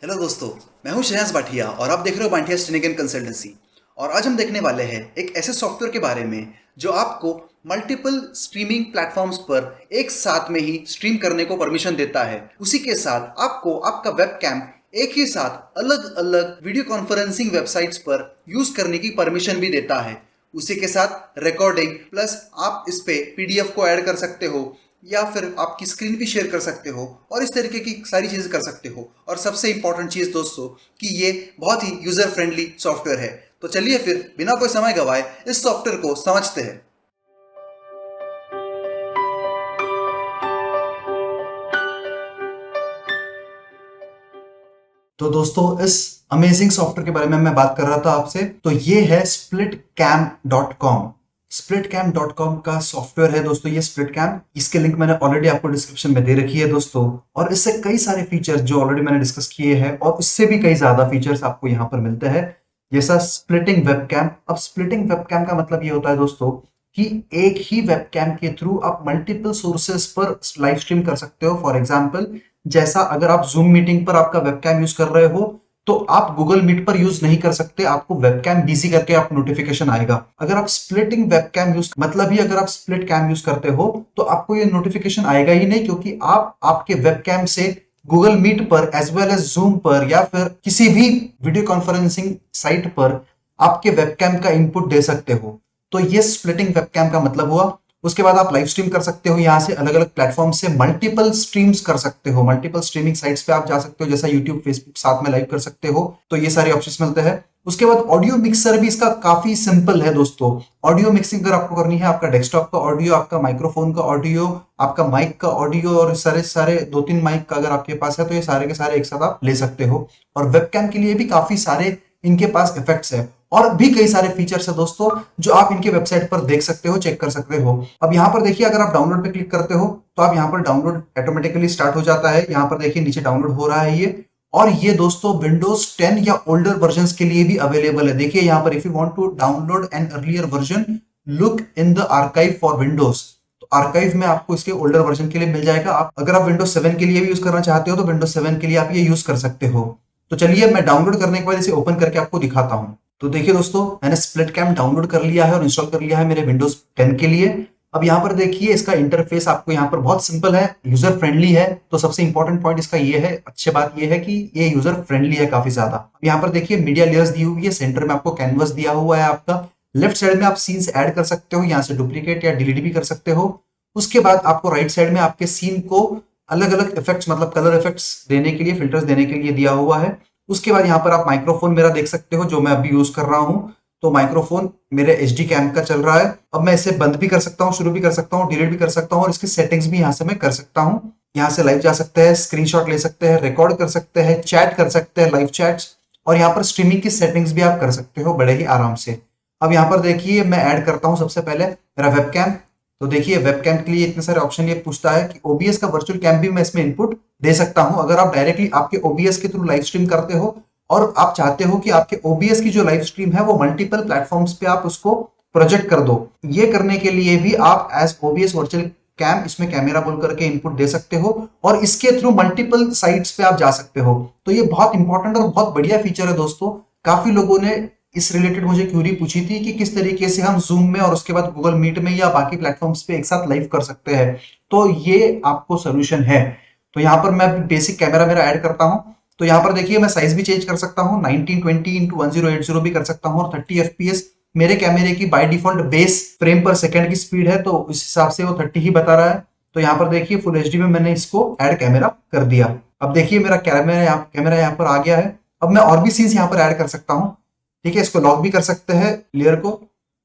Hello दोस्तों, मैं हूं श्रेयस बाठिया और आप देख रहे हो बाठिया स्टेनिगन कंसल्टेंसी। और आज हम देखने वाले हैं एक ऐसे सॉफ्टवेयर के बारे में जो आपको मल्टीपल स्ट्रीमिंग प्लेटफॉर्म्स पर एक साथ में ही स्ट्रीम करने को परमिशन देता है। उसी के साथ आपको आपका वेब कैम एक ही साथ अलग अलग वीडियो कॉन्फ्रेंसिंग वेबसाइट्स पर यूज करने की परमिशन भी देता है। उसी के साथ रिकॉर्डिंग प्लस आप इस पे पीडीएफ को ऐड कर सकते हो या फिर आपकी स्क्रीन भी शेयर कर सकते हो और इस तरीके की सारी चीज़ें कर सकते हो। और सबसे इंपॉर्टेंट चीज़ दोस्तों कि ये बहुत ही यूज़र फ्रेंडली सॉफ्टवेयर है। तो चलिए फिर बिना कोई समय गवाए इस सॉफ्टवेयर को समझते हैं। तो दोस्तों इस अमेजिंग सॉफ्टवेयर के बारे में मैं बात कर रहा था आपसे। तो ये है splitcam.com। splitcam.com का सॉफ्टवेयर है दोस्तों ये स्प्लिटकैम। इसके लिंक मैंने ऑलरेडी आपको डिस्क्रिप्शन में दे रखी है दोस्तों। और इससे कई सारे फीचर्स जो ऑलरेडी मैंने डिस्कस किए हैं और उससे भी कई ज्यादा फीचर्स आपको यहाँ पर मिलते हैं, जैसा स्प्लिटिंग वेबकैम। अब स्प्लिटिंग वेबकैम का मतलब ये होता है दोस्तों कि एक ही वेबकैम के थ्रू आप मल्टीपल सोर्सेस पर लाइव स्ट्रीम कर सकते हो। फॉर एग्जांपल, जैसा अगर आप जूम मीटिंग पर आपका वेबकैम यूज कर रहे हो तो आप गूगल मीट पर यूज नहीं कर सकते, आपको वेबकैम डीसी करके आप नोटिफिकेशन आएगा। अगर आप स्प्लिटिंग वेबकैम यूज मतलब ही अगर आप स्प्लिट कैम यूज करते हो तो आपको ये नोटिफिकेशन आएगा ही नहीं, क्योंकि आप आपके वेबकैम से गूगल मीट पर एज वेल एज जूम पर या फिर किसी भी वीडियो कॉन्फ्रेंसिंग साइट पर आपके वेबकैम का इनपुट दे सकते हो। तो ये स्प्लिटिंग वेबकैम का मतलब हुआ। उसके बाद आप लाइव स्ट्रीम कर सकते हो, यहाँ से अलग अलग प्लेटफॉर्म से मल्टीपल स्ट्रीम्स कर सकते हो। मल्टीपल स्ट्रीमिंग साइट्स पे आप जा सकते हो, जैसा यूट्यूब फेसबुक साथ में लाइव कर सकते हो। तो ये सारे ऑप्शंस मिलते हैं। उसके बाद ऑडियो मिक्सर भी इसका काफी सिंपल है दोस्तों। ऑडियो मिक्सिंग अगर आपको करनी है, आपका डेस्कटॉप का ऑडियो, आपका माइक्रोफोन का ऑडियो, आपका माइक का ऑडियो और सारे सारे 2-3 माइक का अगर आपके पास है तो ये सारे के सारे एक साथ आप ले सकते हो। और वेबकैम के लिए भी काफी सारे इनके पास इफेक्ट्स है और भी कई सारे फीचर्स है दोस्तों जो आप इनके वेबसाइट पर देख सकते हो, चेक कर सकते हो। अब यहाँ पर देखिए, अगर आप डाउनलोड पे क्लिक करते हो तो आप यहाँ पर डाउनलोड ऑटोमेटिकली स्टार्ट हो जाता है। यहाँ पर देखिए नीचे डाउनलोड हो रहा है ये। और ये दोस्तों विंडोज 10 या ओल्डर वर्जन के लिए भी अवेलेबल है। देखिए यहाँ पर, if you want to download an earlier version look in the archive for Windows. तो आर्काइव में आपको इसके ओल्डर वर्जन के लिए मिल जाएगा। आप अगर आप विंडोज 7 के लिए भी यूज करना चाहते हो तो विंडोज 7 के लिए आप ये यूज कर सकते हो। तो चलिए मैं डाउनलोड करने के बाद इसे ओपन करके आपको दिखाता हूं। तो देखिए दोस्तों, मैंने स्प्लिटकैम डाउनलोड कर लिया है और इंस्टॉल कर लिया है मेरे विंडोज 10 के लिए। अब यहाँ पर देखिए इसका इंटरफेस आपको यहाँ पर बहुत सिंपल है, यूजर फ्रेंडली है। तो सबसे इंपॉर्टेंट पॉइंट इसका ये है, अच्छी बात ये है कि ये यूजर फ्रेंडली है काफी ज्यादा। यहाँ पर देखिए मीडिया लेयर्स दी हुई है, सेंटर में आपको कैनवस दिया हुआ है आपका। लेफ्ट साइड में आप सीन्स ऐड कर सकते हो, यहाँ से डुप्लीकेट या डिलीट भी कर सकते हो। उसके बाद आपको राइट साइड में आपके सीन को अलग अलग इफेक्ट्स मतलब कलर इफेक्ट्स देने के लिए, फिल्टर्स देने के लिए दिया हुआ है। उसके बाद यहाँ पर आप माइक्रोफोन मेरा देख सकते हो जो मैं अभी यूज कर रहा हूँ। तो माइक्रोफोन मेरे एचडी कैम का चल रहा है। अब मैं इसे बंद भी कर सकता हूँ, शुरू भी कर सकता हूँ, डिलीट भी कर सकता हूँ और इसकी सेटिंग्स भी यहाँ से मैं कर सकता हूँ। यहाँ से लाइव जा सकते हैं, स्क्रीनशॉट ले सकते हैं, रिकॉर्ड कर सकते हैं, चैट कर सकते हैं, लाइव चैट्स। और यहाँ पर स्ट्रीमिंग की सेटिंग्स भी आप कर सकते हो बड़े ही आराम से। अब यहाँ पर देखिए मैं ऐड करता हूँ सबसे पहले मेरा वेबकैम। तो देखिए वेबकैम के लिए इतने सारे ऑप्शन ये पूछता है कि ओबीएस का वर्चुअल कैम भी मैं इसमें इनपुट दे सकता हूं। अगर आप डायरेक्टली आपके ओबीएस के थ्रू लाइव स्ट्रीम करते हो और आप चाहते हो कि आपके ओबीएस की जो लाइव स्ट्रीम है वो मल्टीपल प्लेटफॉर्म्स पे आप उसको प्रोजेक्ट कर दो, ये करने के लिए भी आप एज ओबीएस वर्चुअल कैम इसमें कैमरा बोल करके इनपुट दे सकते हो और इसके थ्रू मल्टीपल साइट्स पे आप जा सकते हो। तो ये बहुत इंपॉर्टेंट और बहुत बढ़िया फीचर है दोस्तों। काफी लोगों ने इस रिलेटेड मुझे क्यूरी पूछी थी कि किस तरीके से हम जूम में और उसके बाद गूगल मीट में या बाकी प्लेटफॉर्म्स पे एक साथ लाइव कर सकते हैं। तो ये आपको सोल्यूशन है। तो यहाँ पर मैं बेसिक कैमरा मेरा ऐड करता हूँ। तो यहाँ पर देखिए मैं साइज भी चेंज कर सकता हूँ, 1920x1080 भी कर सकता हूँ और 30 fps मेरे कैमरे की बाय डिफॉल्ट बेस फ्रेम पर सेकंड की स्पीड है, तो इस हिसाब से वो 30 ही बता रहा है। तो यहाँ पर देखिए फुल एचडी में मैंने इसको ऐड कैमरा कर दिया। अब देखिए मेरा कैमरा यहाँ पर आ गया है। अब मैं और भी सीन्स यहाँ पर ऐड कर सकता हूँ। ठीक है, इसको लॉक भी कर सकते हैं लेयर को।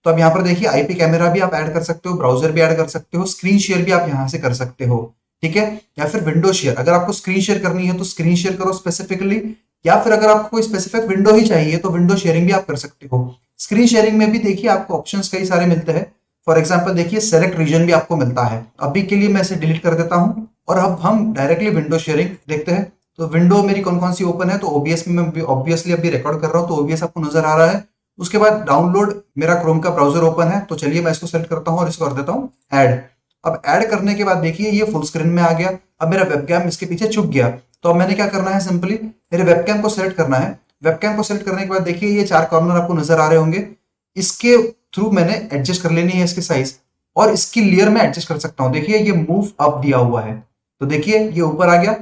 तो अब यहाँ पर देखिए आईपी कैमरा भी आप ऐड कर सकते हो, ब्राउजर भी ऐड कर सकते हो, स्क्रीन शेयर भी आप यहाँ से कर सकते हो। ठीक है, या फिर विंडो शेयर, अगर आपको स्क्रीन शेयर करनी है तो स्क्रीन शेयर करो स्पेसिफिकली, या फिर अगर आपको कोई स्पेसिफिक विंडो ही चाहिए तो विंडो शेयरिंग भी आप कर सकते हो। स्क्रीन शेयरिंग में भी देखिए आपको ऑप्शंस कई सारे मिलते हैं। फॉर एग्जाम्पल देखिए सेलेक्ट रीजन भी आपको मिलता है। अभी के लिए मैं इसे डिलीट कर देता हूँ और अब हम डायरेक्टली विंडो शेयरिंग देखते हैं। तो विंडो मेरी कौन कौन सी ओपन है, तो ओबीएस में मैं ऑब्वियसली अभी रिकॉर्ड कर रहा हूँ तो ओबीएस आपको नजर आ रहा है। उसके बाद डाउनलोड मेरा क्रोम का ब्राउजर ओपन है। तो चलिए मैं इसको सेलेक्ट करता हूँ और इसको कर देता हूँ ऐड। अब ऐड करने के बाद देखिए ये फुल स्क्रीन में आ गया। अब मेरा वेबकैम इसके पीछे छुप गया। तो अब मैंने क्या करना है, सिंपली मेरे वेबकैम को सेलेक्ट करना है। वेबकैम को सेलेक्ट करने के बाद देखिए ये 4 कॉर्नर आपको नजर आ रहे होंगे, इसके थ्रू मैंने एडजस्ट कर लेनी है इसकी साइज, और इसकी लेयर में एडजस्ट कर सकता हूं। देखिए ये मूव अप दिया हुआ है, तो देखिए ये ऊपर आ गया।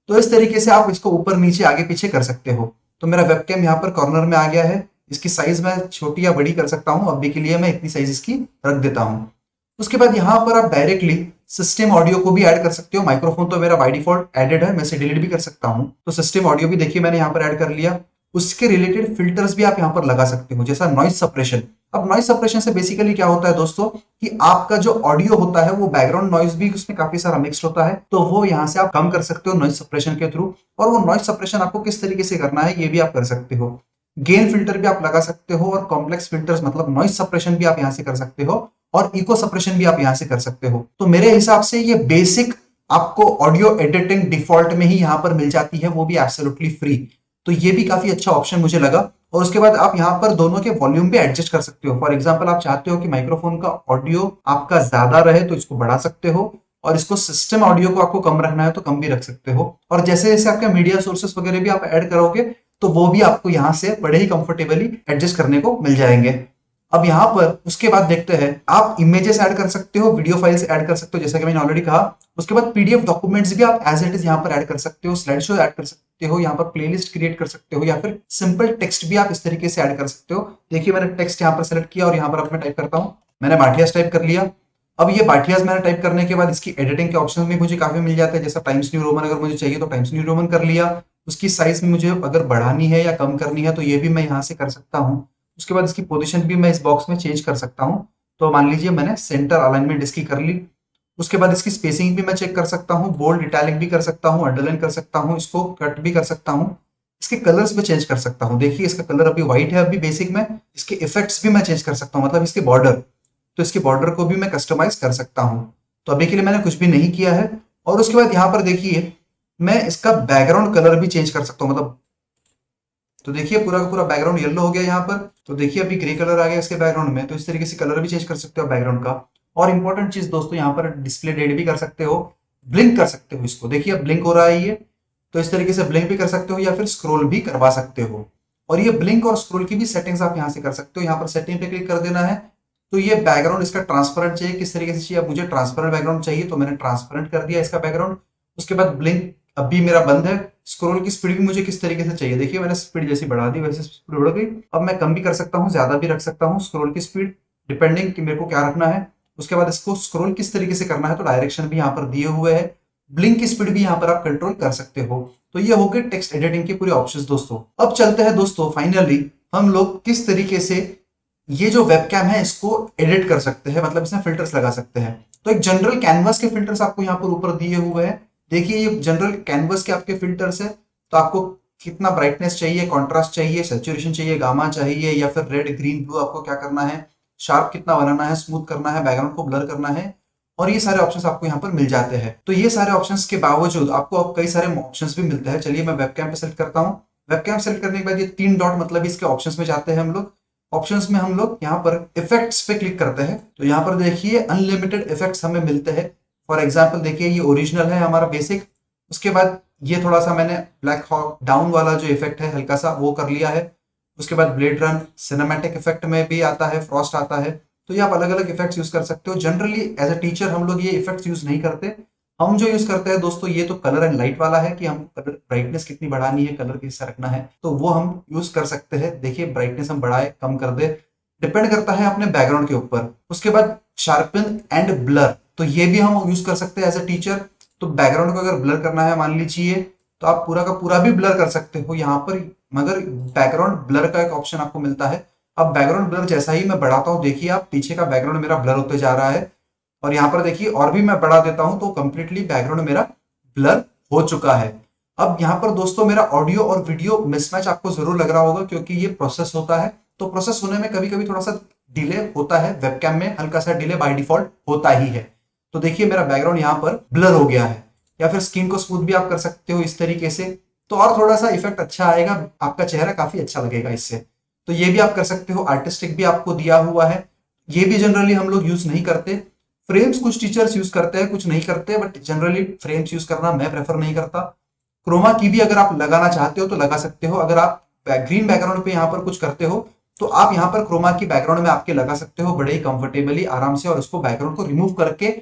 तो इस तरीके से आप इसको ऊपर नीचे आगे पीछे कर सकते हो। तो मेरा वेबकैम यहाँ पर कॉर्नर में आ गया है। इसकी साइज मैं छोटी या बड़ी कर सकता हूँ, अभी के लिए मैं इतनी साइज इसकी रख देता हूँ। उसके बाद यहाँ पर आप डायरेक्टली सिस्टम ऑडियो को भी ऐड कर सकते हो। माइक्रोफोन तो मेरा बाय डिफॉल्ट एडेड है, मैं इसे डिलीट भी कर सकता हूँ। तो सिस्टम ऑडियो भी देखिए मैंने यहाँ पर ऐड कर लिया। उसके रिलेटेड फिल्टर्स भी आप यहाँ पर लगा सकते हो, जैसा नॉइज सप्रेशन। अब नॉइज सप्रेशन से बेसिकली क्या होता है दोस्तों, कि आपका जो ऑडियो होता है वो बैकग्राउंड नॉइज भी उसमें काफी सारा मिक्स्ड होता है, तो वो यहाँ से आप कम कर सकते हो नॉइज सप्रेशन के थ्रू। और वो नॉइज सप्रेशन आपको किस तरीके से करना है ये भी आप कर सकते हो। गेन फिल्टर भी आप लगा सकते हो, और कॉम्प्लेक्स फिल्टर्स मतलब नॉइज सप्रेशन भी आप यहाँ से कर सकते हो, और इको सप्रेशन भी आप यहाँ से कर सकते हो। तो मेरे हिसाब से ये बेसिक आपको ऑडियो एडिटिंग डिफॉल्ट में ही यहाँ पर मिल जाती है, वो भी एब्सोल्युटली फ्री। तो ये भी काफी अच्छा ऑप्शन मुझे लगा। और उसके बाद आप यहाँ पर दोनों के वॉल्यूम भी एडजस्ट कर सकते हो। फॉर एग्जाम्पल आप चाहते हो कि माइक्रोफोन का ऑडियो आपका ज्यादा रहे तो इसको बढ़ा सकते हो, और इसको सिस्टम ऑडियो को आपको कम रखना है तो कम भी रख सकते हो। और जैसे जैसे आपके मीडिया सोर्सेस वगैरह भी आप ऐड करोगे तो वो भी आपको यहाँ से बड़े ही कंफर्टेबली एडजस्ट करने को मिल जाएंगे। अब यहाँ पर उसके बाद देखते हैं, आप इमेजेस ऐड कर सकते हो, वीडियो फाइल्स ऐड कर सकते हो जैसा कि मैंने ऑलरेडी कहा। उसके बाद पीडीएफ डॉक्यूमेंट्स भी आप एज इट इज यहाँ पर ऐड कर सकते हो, स्लाइड शो ऐड कर सकते हो, यहाँ पर प्लेलिस्ट क्रिएट कर सकते हो, या फिर सिंपल टेक्स्ट भी आप इस तरीके से ऐड कर सकते हो। देखिए मैंने टेक्स्ट यहाँ पर सेलेक्ट किया और यहाँ पर अब मैं टाइप करता हूँ, मैंने भाटियास टाइप कर लिया। अब ये भाटियास मैंने टाइप करने के बाद इसकी एडिटिंग के ऑप्शन भी मुझे काफी मिल जाते हैं, जैसा टाइम्स न्यू रोमन अगर मुझे चाहिए तो टाइम्स न्यू रोमन कर लिया। उसकी साइज में मुझे अगर बढ़ानी है या कम करनी है तो ये भी मैं यहाँ से कर सकता हूँ। उसके बाद इसकी पोजीशन भी मैं इस बॉक्स में चेंज कर सकता हूँ। तो मान लीजिए मैंने सेंटर अलाइनमेंट इसकी कर ली। उसके बाद इसकी स्पेसिंग भी मैं चेक कर सकता हूँ, बोल्ड इटैलिक भी कर सकता हूँ, अंडरलाइन कर सकता हूँ, इसको कट भी कर सकता हूँ। इसके कलर्स में चेंज कर सकता हूँ। देखिए इसका कलर अभी व्हाइट है अभी बेसिक में। इसके इफेक्ट्स भी मैं चेंज कर सकता हूँ, मतलब इसके बॉर्डर, तो इसके बॉर्डर को भी मैं कस्टमाइज कर सकता हूँ। तो अभी के लिए मैंने कुछ भी नहीं किया है। और उसके बाद यहाँ पर देखिए मैं इसका बैकग्राउंड कलर भी चेंज कर सकता हूँ, मतलब तो देखिए पूरा का पूरा बैकग्राउंड येलो हो गया यहाँ पर। तो देखिए अभी ग्रे कलर आ गया इसके बैकग्राउंड में, तो इस तरीके से कलर भी चेंज कर सकते हो बैकग्राउंड का। और इंपॉर्टेंट चीज दोस्तों, यहाँ पर डिस्प्ले डेट भी कर सकते हो, ब्लिंक कर सकते हो इसको। देखिए अब ब्लिंक हो रहा है ये, तो इस तरीके से ब्लिंक भी कर सकते हो या फिर स्क्रोल भी करवा सकते हो। और ये ब्लिंक और स्क्रोल की भी सेटिंग्स आप यहाँ से कर सकते हो। यहाँ पर सेटिंग पे क्लिक कर देना है। तो ये बैकग्राउंड इसका ट्रांसपेरेंट चाहिए, किस तरीके से चाहिए, अब मुझे ट्रांसपेरेंट बैकग्राउंड चाहिए तो मैंने ट्रांसपेरेंट कर दिया इसका बैकग्राउंड। उसके बाद ब्लिंक अभी मेरा बंद है। स्क्रॉल की स्पीड भी मुझे किस तरीके से चाहिए, देखिए मैंने स्पीड जैसी बढ़ा दी वैसे स्पीड बढ़ गई। अब मैं कम भी कर सकता हूँ, ज्यादा भी रख सकता हूँ स्क्रॉल की स्पीड, डिपेंडिंग कि मेरे को क्या रखना है। उसके बाद इसको स्क्रॉल किस तरीके से करना है तो डायरेक्शन भी यहाँ पर दिए हुए है। ब्लिंक की स्पीड भी यहाँ पर आप कंट्रोल कर सकते हो। तो ये हो गए टेक्स्ट एडिटिंग के पूरे ऑप्शंस दोस्तों। अब चलते हैं दोस्तों फाइनली हम लोग किस तरीके से ये जो वेबकैम है इसको एडिट कर सकते हैं, मतलब इसमें फिल्टर्स लगा सकते हैं। तो एक जनरल कैनवास के फिल्टर्स आपको यहाँ पर ऊपर दिए हुए हैं। देखिए ये जनरल कैनवस के आपके फिल्टर्स है। तो आपको कितना ब्राइटनेस चाहिए, कॉन्ट्रास्ट चाहिए, सैचुरेशन चाहिए, गामा चाहिए, या फिर रेड ग्रीन ब्लू आपको क्या करना है, शार्प कितना बनाना है, स्मूथ करना है, बैकग्राउंड को ब्लर करना है। और ये सारे ऑप्शंस आपको यहाँ पर मिल जाते हैं। तो ये सारे ऑप्शंस के बावजूद आपको अब कई सारे ऑप्शंस भी मिलते हैं। चलिए मैं वेबकैम पे सेलेक्ट करता हूँ। वेबकैम सेलेक्ट करने के बाद ये 3 डॉट मतलब इसके ऑप्शंस में जाते हैं हम लोग। ऑप्शंस में हम लोग यहाँ पर इफेक्ट्स पे क्लिक करते हैं, तो यहाँ पर देखिए अनलिमिटेड इफेक्ट्स हमें मिलते हैं। फॉर एग्जाम्पल देखिए ये ओरिजिनल है हमारा बेसिक। उसके बाद ये थोड़ा सा मैंने ब्लैक हॉक डाउन वाला जो इफेक्ट है हल्का सा वो कर लिया है। उसके बाद ब्लेड रन सिनेमैटिक इफेक्ट में भी आता है, फ्रॉस्ट आता है। तो ये आप अलग अलग इफेक्ट्स यूज कर सकते हो। जनरली एज अ टीचर हम लोग ये इफेक्ट्स यूज नहीं करते। हम जो यूज करते हैं दोस्तों ये तो कलर एंड लाइट वाला है, कि हम कलर ब्राइटनेस कितनी बढ़ानी है, कलर कैसा रखना है, तो वो हम यूज कर सकते हैं। देखिए ब्राइटनेस हम बढ़ाए कम कर दे, डिपेंड करता है अपने बैकग्राउंड के ऊपर। उसके बाद शार्पन एंड ब्लर, तो ये भी हम यूज कर सकते हैं एज अ टीचर। तो बैकग्राउंड को अगर ब्लर करना है मान लीजिए, तो आप पूरा का पूरा भी ब्लर कर सकते हो यहाँ पर, मगर बैकग्राउंड ब्लर का एक ऑप्शन आपको मिलता है। अब बैकग्राउंड ब्लर जैसा ही मैं बढ़ाता हूँ, देखिए आप पीछे का बैकग्राउंड मेरा ब्लर होते जा रहा है। और यहाँ पर देखिए और भी मैं बढ़ा देता हूँ तो कंप्लीटली बैकग्राउंड मेरा ब्लर हो चुका है। अब यहाँ पर दोस्तों मेरा ऑडियो और वीडियो मिसमैच आपको जरूर लग रहा होगा, क्योंकि ये प्रोसेस होता है। तो प्रोसेस होने में कभी कभी थोड़ा सा डिले होता है, वेबकैम में हल्का सा डिले बाय डिफॉल्ट होता ही है। तो देखिए मेरा बैकग्राउंड यहाँ पर ब्लर हो गया है। या फिर स्किन को स्मूथ भी आप कर सकते हो इस तरीके से, तो और थोड़ा सा इफेक्ट अच्छा आएगा, आपका चेहरा काफी अच्छा लगेगा इससे। तो ये भी आप कर सकते हो। आर्टिस्टिक भी आपको दिया हुआ है, ये भी जनरली हम लोग यूज नहीं करते। फ्रेम्स कुछ टीचर्स यूज करते हैं, कुछ नहीं करते, बट जनरली फ्रेम्स यूज करना मैं प्रेफर नहीं करता। क्रोमा की भी अगर आप लगाना चाहते हो तो लगा सकते हो। अगर आप ग्रीन बैकग्राउंड पे यहाँ पर कुछ करते हो तो आप यहाँ पर क्रोमा की बैकग्राउंड में आपके लगा सकते हो बड़े ही कंफर्टेबली आराम से, और उसको बैकग्राउंड को रिमूव करके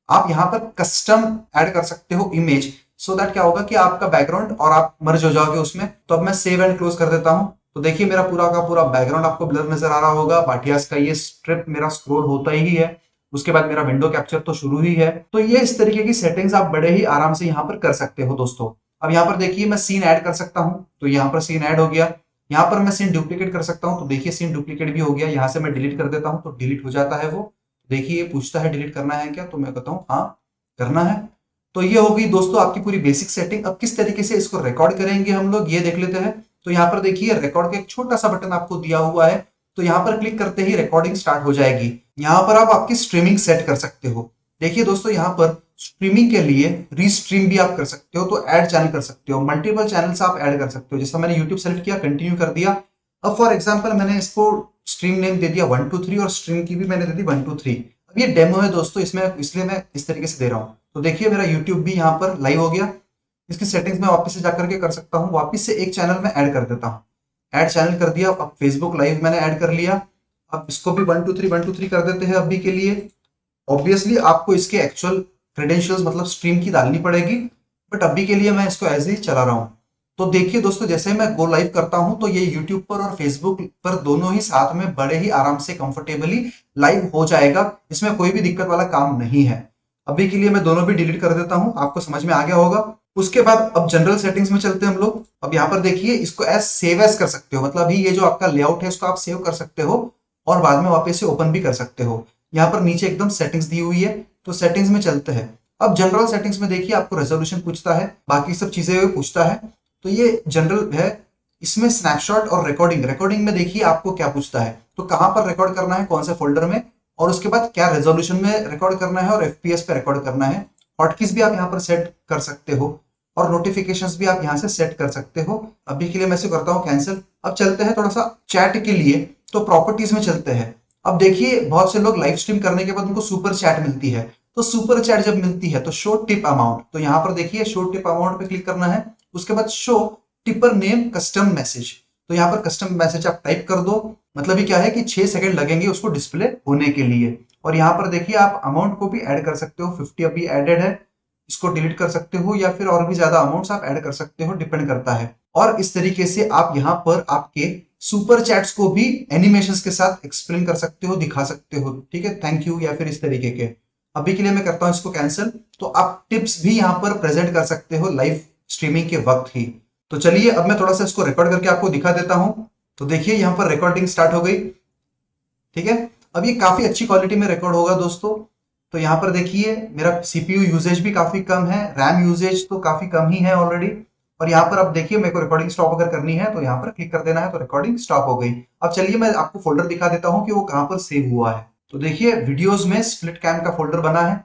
आप यहाँ पर कस्टम ऐड कर सकते हो इमेज। सो दैट क्या होगा कि आपका बैकग्राउंड और आप मर्ज हो जाओगे उसमें। तो अब मैं सेव एंड क्लोज कर देता हूं। तो देखिए मेरा पूरा का पूरा बैकग्राउंड आपको ब्लर नजर आ रहा होगा। भाटियास का ये स्ट्रिप मेरा स्क्रॉल होता ही है, उसके बाद मेरा विंडो कैप्चर तो शुरू ही है। तो ये इस तरीके की सेटिंग्स आप बड़े ही आराम से यहाँ पर कर सकते हो दोस्तों। अब यहाँ पर देखिए मैं सीन ऐड कर सकता हूँ, तो यहाँ पर सीन ऐड हो गया। यहाँ पर मैं सीन डुप्लीकेट कर सकता हूँ, तो देखिए सीन डुप्लीकेट भी हो गया। यहाँ से मैं डिलीट कर देता हूँ तो डिलीट हो जाता है वो। देखिए ये पूछता है डिलीट करना है क्या, तो मैं कहता हूँ हाँ करना है। तो ये हो गई दोस्तों आपकी पूरी बेसिक सेटिंग। अब किस तरीके से इसको रिकॉर्ड करेंगे हम लोग ये देख लेते हैं। तो यहाँ पर देखिए रिकॉर्ड का एक छोटा सा बटन आपको दिया हुआ है, तो यहाँ पर क्लिक करते ही रिकॉर्डिंग स्टार्ट हो जाएगी। यहाँ पर आप आपकी स्ट्रीमिंग सेट कर सकते हो। देखिए दोस्तों यहाँ पर स्ट्रीमिंग के लिए रीस्ट्रीम भी आप कर सकते हो, तो ऐड चैनल कर सकते हो, मल्टीपल चैनल्स आप ऐड कर सकते हो। जैसा मैंने यूट्यूब सेलेक्ट किया, कंटिन्यू कर दिया। अब फॉर एग्जाम्पल मैंने इसको स्ट्रीम नेम दे दिया 1 2 3 और स्ट्रीम की भी मैंने दे दी 1 2 3। अब ये डेमो है दोस्तों, इसमें इसलिए मैं इस तरीके से दे रहा हूँ। तो देखिए मेरा यूट्यूब भी यहाँ पर लाइव हो गया। इसकी सेटिंग्स में वापस से जाकर के कर सकता हूँ, वापस से एक चैनल में ऐड कर देता हूँ। ऐड चैनल कर दिया। अब फेसबुक लाइव मैंने ऐड कर लिया। अब इसको भी 1 2 3 कर देते हैं अभी के लिए। ऑब्वियसली आपको इसके एक्चुअल क्रेडेंशियल्स मतलब स्ट्रीम की डालनी पड़ेगी, बट अभी के लिए मैं इसको ऐसे ही चला रहा हूँ। तो देखिए दोस्तों जैसे मैं गो लाइव करता हूं तो ये यूट्यूब पर और फेसबुक पर दोनों ही साथ में बड़े ही आराम से कंफर्टेबली लाइव हो जाएगा। इसमें कोई भी दिक्कत वाला काम नहीं है। अभी के लिए मैं दोनों भी डिलीट कर देता हूं, आपको समझ में आ गया होगा। उसके बाद अब जनरल सेटिंग्स में चलते हैं हम लोग। अब यहाँ पर देखिए इसको एज सेव एज कर सकते हो, मतलब अभी ये जो आपका लेआउट है इसको आप सेव कर सकते हो और बाद में वापस से ओपन भी कर सकते हो। यहाँ पर नीचे एकदम सेटिंग्स दी हुई है, तो सेटिंग्स में चलते हैं। अब जनरल सेटिंग्स में देखिए आपको रेजोल्यूशन पूछता है, बाकी सब चीजें पूछता है। तो ये जनरल है। इसमें स्नैपशॉट और रिकॉर्डिंग में देखिए आपको क्या पूछता है, तो कहां पर रिकॉर्ड करना है, कौन से फोल्डर में, और उसके बाद क्या रेजोल्यूशन में रिकॉर्ड करना है और एफपीएस पे रिकॉर्ड करना है। हॉटकीज भी आप यहाँ पर सेट कर सकते हो और नोटिफिकेशंस भी आप यहाँ से सेट कर सकते हो। अभी के लिए मैं इसे करता हूँ कैंसिल। अब चलते हैं थोड़ा सा चैट के लिए, तो प्रॉपर्टीज में चलते हैं। अब देखिए बहुत से लोग लाइव स्ट्रीम करने के बाद उनको सुपर चैट मिलती है, तो सुपर चैट जब मिलती है तो शो टिप अमाउंट, तो यहाँ पर देखिए शो टिप अमाउंट पे क्लिक करना है। उसके बाद show tipper name custom message, तो यहाँ पर कस्टम मैसेज आप टाइप कर दो। मतलब ये क्या है कि 6 सेकंड लगेंगे उसको डिस्प्ले होने के लिए। और यहाँ पर देखिए आप अमाउंट को भी ऐड कर सकते हो, 50 अभी एडेड है, इसको डिलीट कर सकते हो या फिर और भी ज्यादा अमाउंट्स आप ऐड कर सकते हो, डिपेंड करता है। और इस तरीके से आप यहाँ पर आपके सुपर चैट्स को भी एनिमेशंस के साथ एक्सप्लेन कर सकते हो, दिखा सकते हो, ठीक है, थैंक यू या फिर इस तरीके के। अभी के लिए मैं करता हूं इसको कैंसिल। तो आप टिप्स भी यहाँ पर प्रेजेंट कर सकते हो लाइव स्ट्रीमिंग के वक्त ही। तो चलिए अब मैं थोड़ा सा इसको रिकॉर्ड करके आपको दिखा देता हूं। तो देखिए यहाँ पर रिकॉर्डिंग स्टार्ट हो गई, ठीक है। अब ये काफी अच्छी क्वालिटी में रिकॉर्ड होगा दोस्तों। तो यहाँ पर देखिए मेरा सीपीयू यूजेज भी काफी कम है, रैम यूजेज तो काफी कम ही है ऑलरेडी। और यहाँ पर अब देखिए मेरे को रिकॉर्डिंग स्टॉप अगर करनी है तो यहाँ पर क्लिक कर देना है, तो रिकॉर्डिंग स्टॉप हो गई। अब चलिए मैं आपको फोल्डर दिखा देता हूँ कि वो कहाँ पर सेव हुआ है। तो देखिए वीडियोज में स्प्लिट कैम का फोल्डर बना है,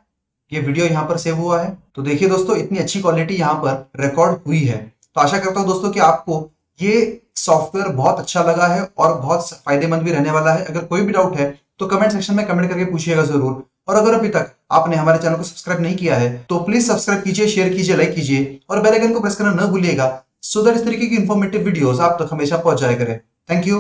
ये वीडियो यहाँ पर सेव हुआ है। तो देखिए दोस्तों इतनी अच्छी क्वालिटी यहाँ पर रिकॉर्ड हुई है। तो आशा करता हूँ दोस्तों कि आपको ये सॉफ्टवेयर बहुत अच्छा लगा है और बहुत फायदेमंद भी रहने वाला है। अगर कोई भी डाउट है तो कमेंट सेक्शन में कमेंट करके पूछिएगा जरूर। और अगर अभी तक आपने हमारे चैनल को सब्सक्राइब नहीं किया है तो प्लीज सब्सक्राइब कीजिए, शेयर कीजिए, लाइक कीजिए और बेल आइकन को प्रेस करना न भूलिएगा, सो दैट इस तरीके की इंफॉर्मेटिव वीडियोस आप तक हमेशा पहुंच जाया करें। Thank you.